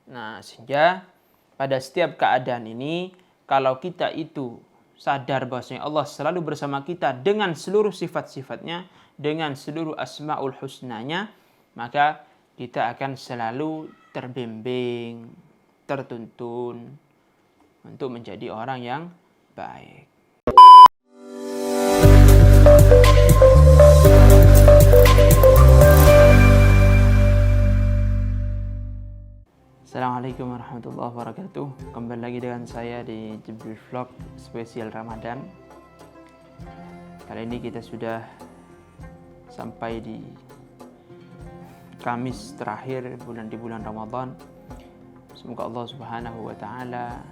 Nah, sehingga pada setiap keadaan ini, kalau kita itu sadar bahwasanya Allah selalu bersama kita dengan seluruh sifat-sifatnya, dengan seluruh asmaul husnanya, maka kita akan selalu terbimbing, tertuntun untuk menjadi orang yang baik. Assalamualaikum warahmatullahi wabarakatuh. Kembali lagi dengan saya di Jibril Vlog spesial Ramadan. Kali ini kita sudah sampai di Kamis terakhir di bulan Ramadan. Semoga Allah Subhanahu wa taala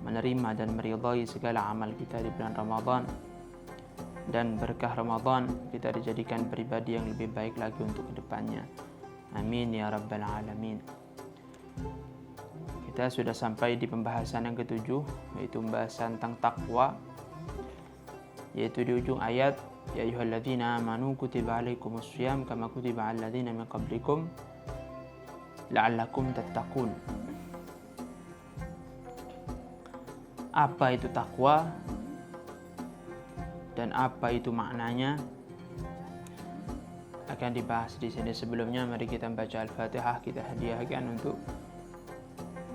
menerima dan meridhai segala amal kita di bulan Ramadan, dan berkah Ramadan kita dijadikan pribadi yang lebih baik lagi untuk kedepannya. Amin ya rabbal alamin. Kita sudah sampai di pembahasan yang ketujuh, yaitu pembahasan tentang takwa, yaitu di ujung ayat, ya ayyuhalladzina amanu kutiba alaikumus syiyam kama kutiba alal ladzina min qablikum la'allakum tattaqun. Apa itu takwa dan apa itu maknanya akan dibahas di sini. Sebelumnya mari kita membaca Al-Fatihah, kita hadiahkan untuk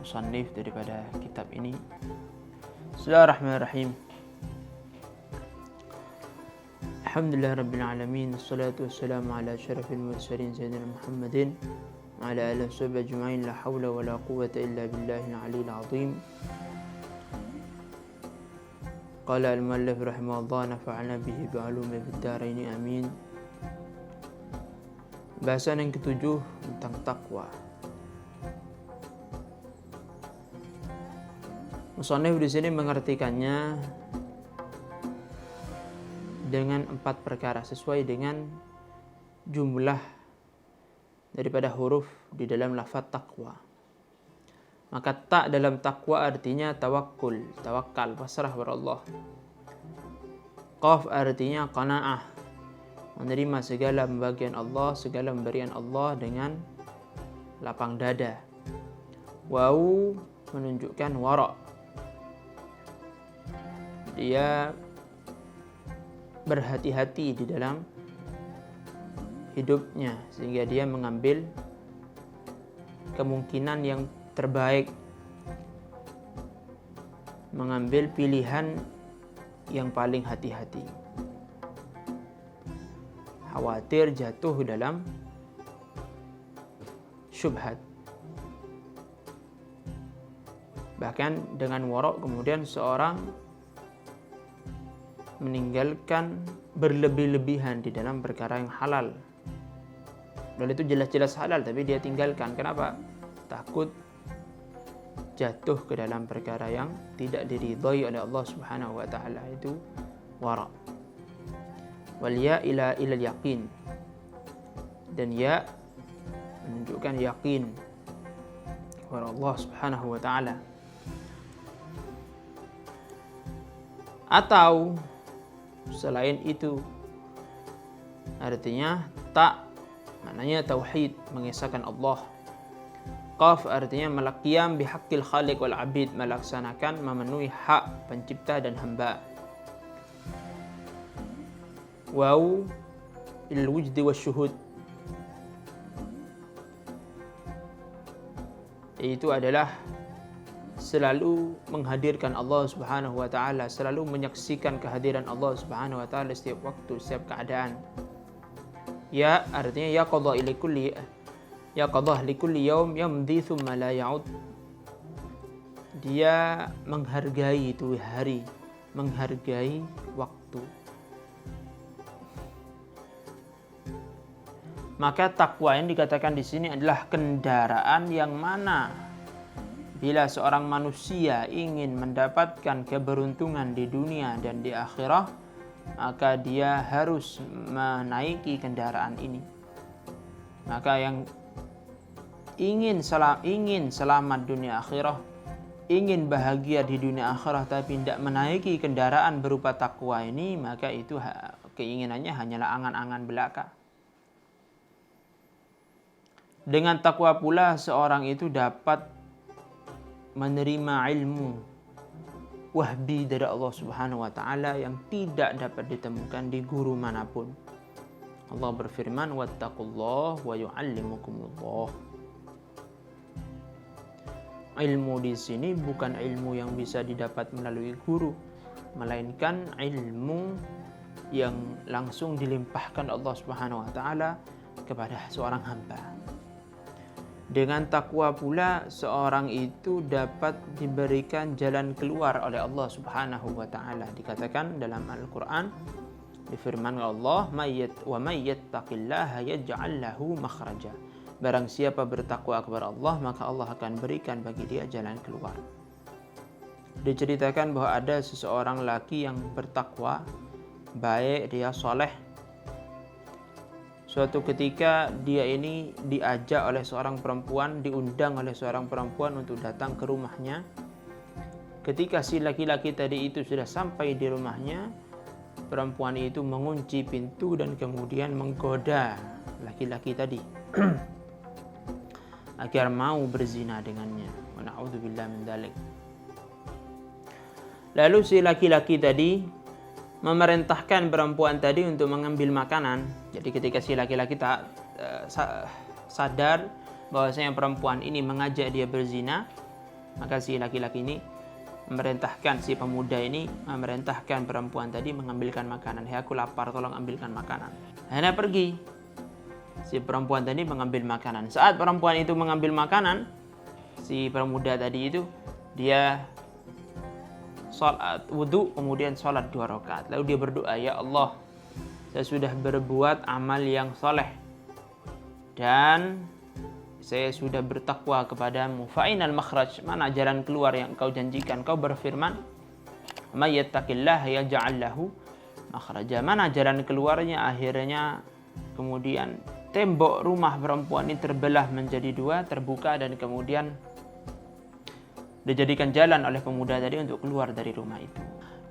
musannif daripada kitab ini. Bismillahirrahmanirrahim. Alhamdulillah rabbil alamin, wassalatu wassalamu ala asyrafil mursalin sayyidina Muhammadin wa ala alihi washabbihi ajma'in, la haula wala quwwata illa billahil aliyyil azim. Qala al-muallif rahimahullah, nafa'ana bihi bi'ulumi fid dharain amin. Bahasan yang ketujuh tentang takwa. Musannif di sini mengartikannya dengan 4 perkara sesuai dengan jumlah daripada huruf di dalam lafaz takwa. Maka tak dalam takwa artinya tawakkul, tawakal, pasrah kepada Allah. Qaf artinya qanaah, menerima segala pembagian Allah, segala pemberian Allah dengan lapang dada. Waw menunjukkan wara', dia berhati-hati di dalam hidupnya sehingga dia mengambil kemungkinan yang terbaik, mengambil pilihan yang paling hati-hati, khawatir jatuh dalam syubhat. Bahkan dengan warok kemudian seorang meninggalkan berlebih-lebihan di dalam perkara yang halal. Dan itu jelas-jelas halal tapi dia tinggalkan. Kenapa? Takut jatuh ke dalam perkara yang tidak diridhai oleh Allah Subhanahu wa taala, itu wara'. Wal ya ila ilal yaqin, dan ya menunjukkan yakin kepada Allah Subhanahu wa taala. Atau selain itu artinya tak, maknanya tauhid, mengesahkan Allah. Qaf artinya malaqiyam bihaqqil khaliq wal abid, melaksanakan, memenuhi hak pencipta dan hamba. Waw il wujdi wasyuhud, itu adalah selalu menghadirkan Allah Subhanahu wa taala, selalu menyaksikan kehadiran Allah Subhanahu wa taala setiap waktu, setiap keadaan. Ya artinya ya qadha likulli, ya qadah likulli yaum yamdi thumma la ya'ud, dia menghargai itu hari, menghargai waktu. Maka takwa yang dikatakan di sini adalah kendaraan yang mana bila seorang manusia ingin mendapatkan keberuntungan di dunia dan di akhirat, maka dia harus menaiki kendaraan ini. Maka yang ingin selamat dunia akhirat, ingin bahagia di dunia akhirat tapi tidak menaiki kendaraan berupa takwa ini, maka itu keinginannya hanyalah angan-angan belaka. Dengan takwa pula seorang itu dapat menerima ilmu wahbi dari Allah Subhanahu wa taala yang tidak dapat ditemukan di guru manapun. Allah berfirman, "Wattaqullah wa yu'allimukumullah." Ilmu di sini bukan ilmu yang bisa didapat melalui guru, melainkan ilmu yang langsung dilimpahkan Allah Subhanahu wa taala kepada seorang hamba. Dengan takwa pula seorang itu dapat diberikan jalan keluar oleh Allah Subhanahu wa taala. Dikatakan dalam Al-Qur'an, difirmankan Allah, "Wa may yattaqillaha yaj'al lahu makhraja." Barang siapa bertakwa kepada Allah, maka Allah akan berikan bagi dia jalan keluar. Diceritakan bahwa ada seseorang laki yang bertakwa, baik, dia soleh. Suatu ketika dia ini diajak oleh seorang perempuan, diundang oleh seorang perempuan untuk datang ke rumahnya. Ketika si laki-laki tadi itu sudah sampai di rumahnya, perempuan itu mengunci pintu dan kemudian menggoda laki-laki tadi agar mau berzina dengannya. Wa na'udzubillah min dzalik. Lalu si laki-laki tadi memerintahkan perempuan tadi untuk mengambil makanan. Jadi ketika si laki-laki tak sadar bahwasanya perempuan ini mengajak dia berzina, maka si laki-laki ini memerintahkan, si pemuda ini memerintahkan perempuan tadi mengambilkan makanan. "Hei, aku lapar, tolong ambilkan makanan." Akhirnya pergi si perempuan tadi mengambil makanan. Saat perempuan itu mengambil makanan, si pemuda tadi itu dia salat wudu, kemudian salat 2 rakaat. Lalu dia berdoa, "Ya Allah, saya sudah berbuat amal yang soleh dan saya sudah bertakwa kepadamu. Fa'inal makhraj, mana jalan keluar yang engkau janjikan? Kau berfirman, may yattaqillah yaj'al lahu makhraja." Mana jalan keluarnya? Akhirnya kemudian tembok rumah perempuan ini terbelah menjadi 2, terbuka, dan kemudian dijadikan jalan oleh pemuda tadi untuk keluar dari rumah itu.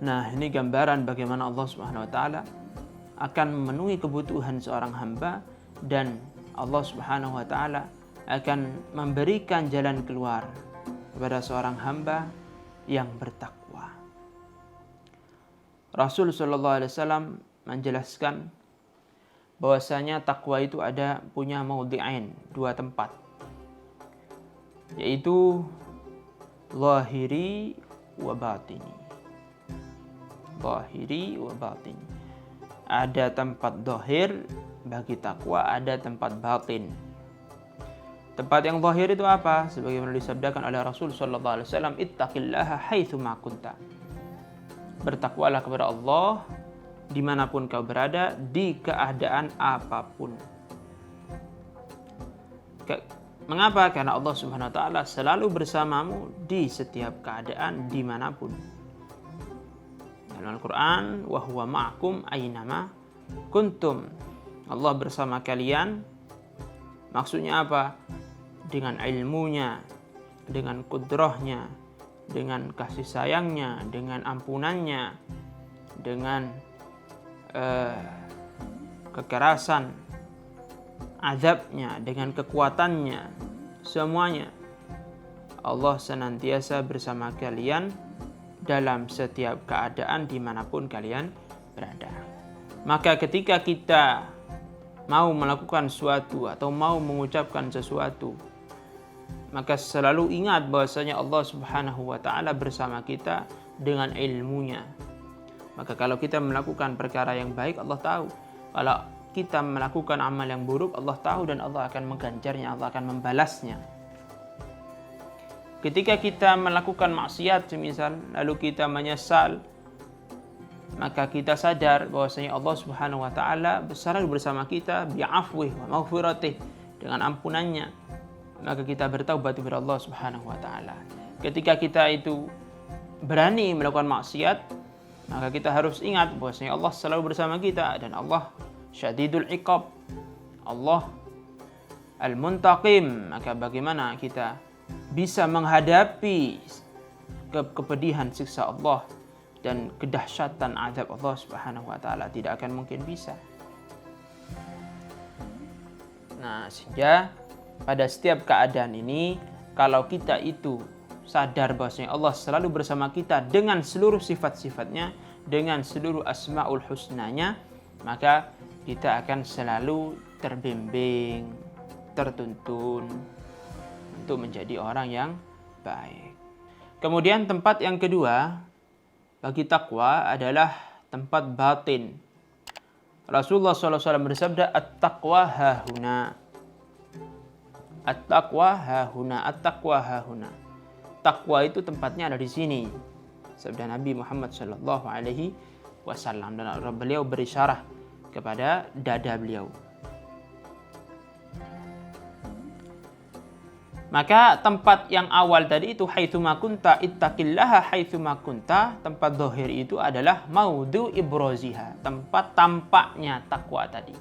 Nah, ini gambaran bagaimana Allah Subhanahu wa taala akan memenuhi kebutuhan seorang hamba, dan Allah Subhanahu wa taala akan memberikan jalan keluar kepada seorang hamba yang bertakwa. Rasul sallallahu alaihi wasallam menjelaskan bahwasanya takwa itu punya maudhi'ain, 2 tempat, yaitu zahiri wa batini. Zahiri wa batini. Ada tempat zahir bagi takwa, ada tempat batin. Tempat yang zahir itu apa? Sebagaimana disabdakan oleh Rasul sallallahu alaihi wasallam, "Ittaqillaha haitsu ma kunta." Bertakwalah kepada Allah dimanapun kau berada, di keadaan apapun. Mengapa? Karena Allah Subhanahu wa taala selalu bersamamu di setiap keadaan dimanapun. Dalam Al-Quran, "Wa huwa ma'akum aynama kuntum." Allah bersama kalian. Maksudnya apa? Dengan ilmunya, dengan kudrahnya, dengan kasih sayangnya, dengan ampunannya, dengan kekerasan azabnya, dengan kekuatannya, semuanya Allah senantiasa bersama kalian dalam setiap keadaan dimanapun kalian berada. Maka ketika kita mau melakukan sesuatu atau mau mengucapkan sesuatu, maka selalu ingat bahwasanya Allah Subhanahu wa taala bersama kita dengan ilmunya. Maka kalau kita melakukan perkara yang baik, Allah tahu. Kalau kita melakukan amal yang buruk, Allah tahu, dan Allah akan mengganjarnya, Allah akan membalasnya. Ketika kita melakukan maksiat semisal, lalu kita menyesal, maka kita sadar bahwasanya Allah Subhanahu wa taala selalu bersama kita, bi'afwih wa maghfiratih, dengan ampunannya. Maka kita bertaubat kepada Allah Subhanahu wa taala. Ketika kita itu berani melakukan maksiat, maka kita harus ingat bahwasanya Allah selalu bersama kita, dan Allah syadidul iqab, Allah al-muntaqim. Maka bagaimana kita bisa menghadapi kepedihan siksa Allah dan kedahsyatan azab Allah Subhanahu wa taala? Tidak akan mungkin bisa. Nah, sehingga pada setiap keadaan ini, kalau kita itu sadar bahwasanya Allah selalu bersama kita dengan seluruh sifat-sifatnya, dengan seluruh asmaul husnanya, maka kita akan selalu terbimbing, tertuntun untuk menjadi orang yang baik. Kemudian tempat yang kedua bagi takwa adalah tempat batin. Rasulullah SAW bersabda, at-taqwa hahuna. At-taqwa hahuna, at-taqwa hahuna. Takwa itu tempatnya ada di sini. Sabda Nabi Muhammad SAW, dan beliau berisyarah kepada dada beliau. Maka tempat yang awal tadi itu haitsuma kunta ittaqillaha haitsuma kunta, tempat zahir itu adalah maudhu ibraziha, tempat tampaknya takwa tadi.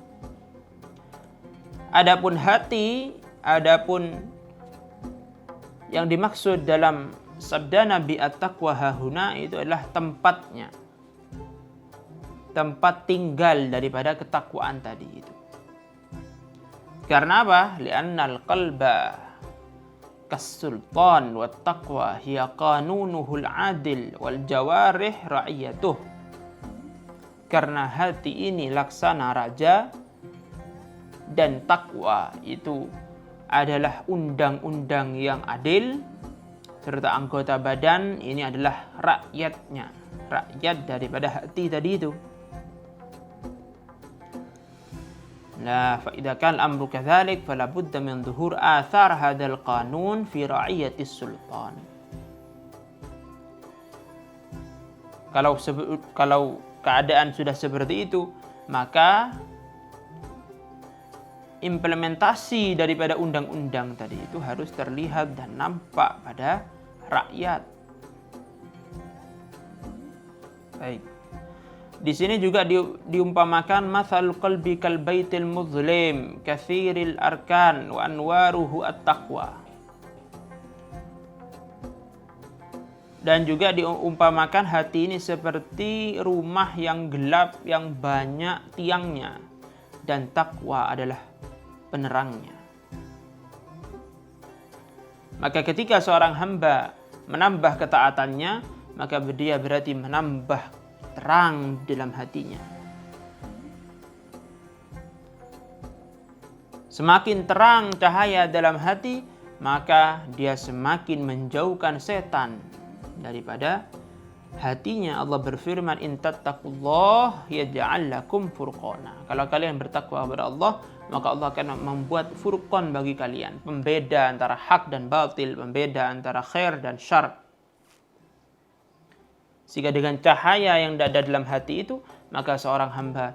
Adapun hati, adapun yang dimaksud dalam sabda Nabi at-taqwa hahuna itu adalah tempatnya, tempat tinggal daripada ketakwaan tadi itu. Karena apa? Li'annal qalba kas-sultan wa taqwa hiya qanunuhul adil wal jawarih ra'iyatuh. Karena hati ini laksana raja dan takwa itu adalah undang-undang yang adil, serta anggota badan ini adalah rakyatnya, rakyat daripada hati tadi itu. Nah, fa idza kana al-amru kadzalik fala budda min dhuhur athar hadzal qanun fi ra'iyatis sultan. Kalau keadaan sudah seperti itu, maka implementasi daripada undang-undang tadi itu harus terlihat dan nampak pada rakyat. Baik. Di sini juga diumpamakan mathal qalbi kal baitil muzlim katsiril arkan wa anwaruhu at-taqwa. Dan juga diumpamakan hati ini seperti rumah yang gelap yang banyak tiangnya, dan takwa adalah penerangnya. Maka ketika seorang hamba menambah ketaatannya, maka dia berarti menambah terang dalam hatinya. Semakin terang cahaya dalam hati, maka dia semakin menjauhkan setan daripada hatinya. Allah berfirman, in tattaqullah yaj'al lakum furqana. Kalau kalian bertakwa kepada Allah, maka Allah akan membuat furqan bagi kalian, pembeda antara hak dan batil, pembeda antara khair dan syar. Sehingga dengan cahaya yang ada dalam hati itu, maka seorang hamba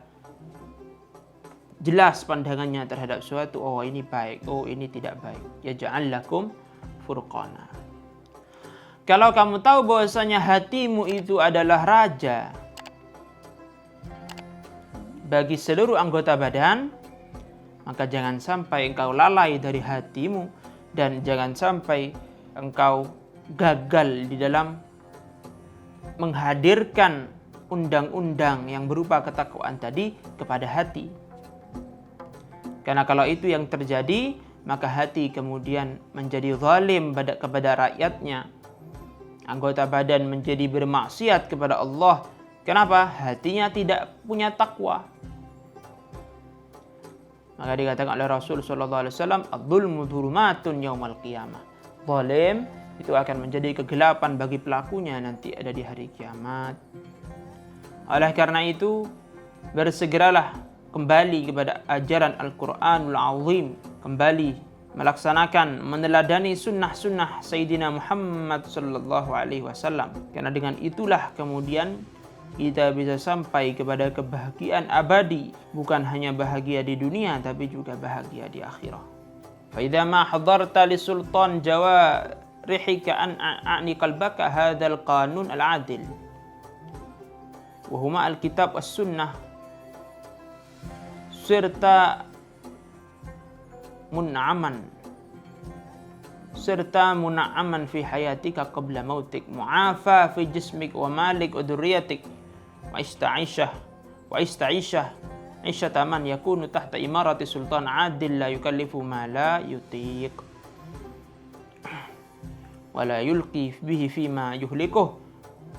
jelas pandangannya terhadap suatu, oh ini baik, oh ini tidak baik. Yaj'al lakum furqana. Kalau kamu tahu bahwasanya hatimu itu adalah raja bagi seluruh anggota badan, maka jangan sampai engkau lalai dari hatimu, dan jangan sampai engkau gagal di dalam menghadirkan undang-undang yang berupa ketakwaan tadi kepada hati. Karena kalau itu yang terjadi, maka hati kemudian menjadi zalim kepada rakyatnya. Anggota badan menjadi bermaksiat kepada Allah. Kenapa? Hatinya tidak punya takwa. Maka dikatakan oleh Rasul sallallahu alaihi wasallam, "Adz-dzulmu dzulumatun yaumal qiyamah." Zalim itu akan menjadi kegelapan bagi pelakunya nanti ada di hari kiamat. Oleh karena itu, bersegeralah kembali kepada ajaran Al-Quranul Azim, kembali melaksanakan, meneladani sunnah-sunnah Sayyidina Muhammad sallallahu alaihi wasallam. Karena dengan itulah kemudian kita bisa sampai kepada kebahagiaan abadi, bukan hanya bahagia di dunia tapi juga bahagia di akhirat. Fa idza ma hadarta li sultan jawarihika an a'ni qalbaka hadzal qanun al-adil wa huma al-kitab was-sunnah serta mun'aman fi hayatika qabla mautik, mu'afa fi jismik wa malik wa dhurriyatik wa ista'ishah isyata man yakunu tahta imarati sultan adil la yukallifu ma la yutiq wa la yulqi bihi fima yuhlikuh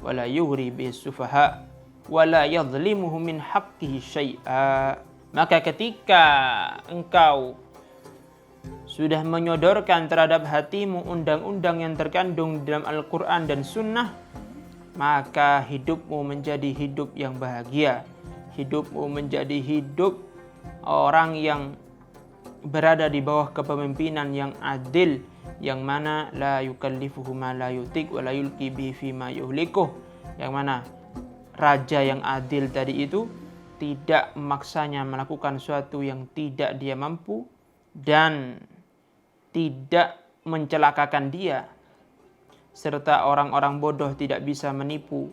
wa la yughri bihi sufaha wa la yadhlimuhu min haqqihi syai'a. Maka ketika engkau sudah menyodorkan terhadap hatimu undang-undang yang terkandung dalam Al-Quran dan Sunnah, maka hidupmu menjadi hidup yang bahagia. Hidupmu menjadi hidup orang yang berada di bawah kepemimpinan yang adil, yang mana la yukallifuhu ma la yutik wa la yulqi bihi fima yuhlikuh, yang mana raja yang adil tadi itu tidak memaksanya melakukan sesuatu yang tidak dia mampu dan tidak mencelakakan dia, serta orang-orang bodoh tidak bisa menipu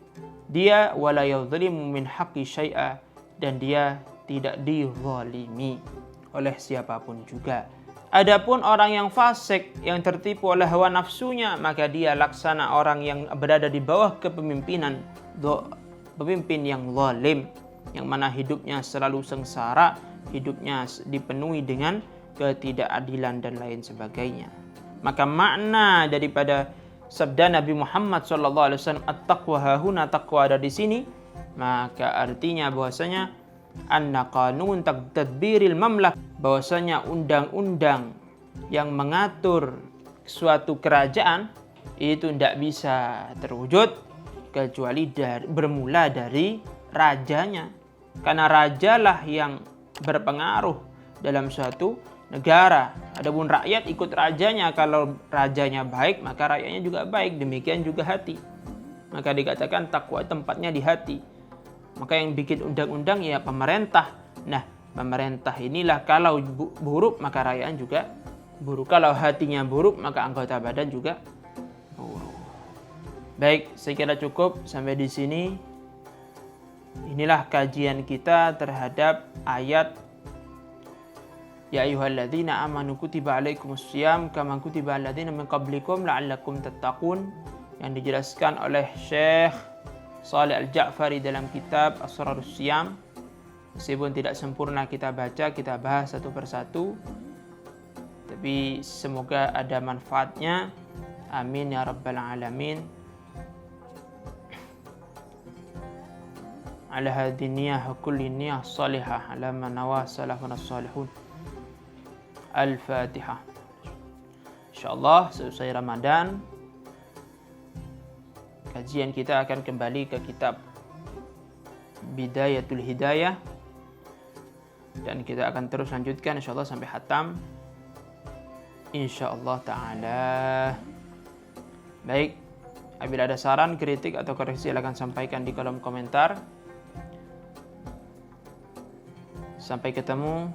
dia, wala yadhlimu min haqqi syai'a, dan dia tidak dizalimi oleh siapapun juga. Adapun orang yang fasik, yang tertipu oleh hawa nafsunya, maka dia laksana orang yang berada di bawah kepemimpinan pemimpin yang zalim, yang mana hidupnya selalu sengsara, hidupnya dipenuhi dengan ketidakadilan dan lain sebagainya. Maka makna daripada sabda Nabi Muhammad SAW, at-taqwa hahuna, taqwa ada di sini, maka artinya bahwasanya anna qanun tadbiril mamlak, bahwasanya undang-undang yang mengatur suatu kerajaan itu tidak bisa terwujud kecuali bermula dari rajanya, karena rajalah yang berpengaruh dalam suatu negara. Adapun rakyat ikut rajanya. Kalau rajanya baik, maka rakyatnya juga baik. Demikian juga hati. Maka dikatakan takwa tempatnya di hati. Maka yang bikin undang-undang ya pemerintah. Nah, pemerintah inilah kalau buruk maka rakyatnya juga buruk. Kalau hatinya buruk maka anggota badan juga buruk. Baik, saya kira cukup sampai di sini. Inilah kajian kita terhadap ayat Ya ayyuhalladzina amanu kutiba alaikumussyiyam kama kutiba aladzina min qablikum la'allakum tattaqun, yang dijelaskan oleh Syekh Shalih Al-Ja'fari dalam kitab Asrarus Syiyam. Meskipun tidak sempurna kita baca, kita bahas satu persatu, tapi semoga ada manfaatnya. Amin ya rabbal alamin. Ala hadiniyah kulli niyah salihah ala man nawa salafun as-salihun. Al-Fatihah. InsyaAllah selesai Ramadan, kajian kita akan kembali ke kitab Bidayatul Hidayah, dan kita akan terus lanjutkan insyaAllah sampai khatam insyaallah ta'ala. Baik, apabila ada saran, kritik atau koreksi silakan sampaikan di kolom komentar. Sampai ketemu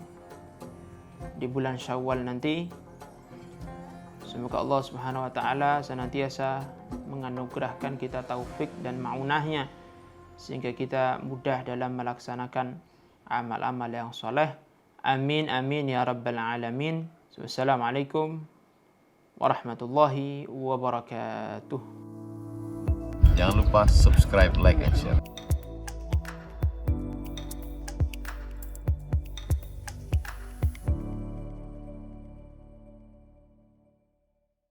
di bulan Syawal nanti. Semoga Allah Subhanahu wa taala senantiasa menganugerahkan kita taufik dan maunahnya sehingga kita mudah dalam melaksanakan amal-amal yang soleh. Amin amin ya rabbal alamin. Wassalamualaikum warahmatullahi wabarakatuh. Jangan lupa subscribe, like, and share.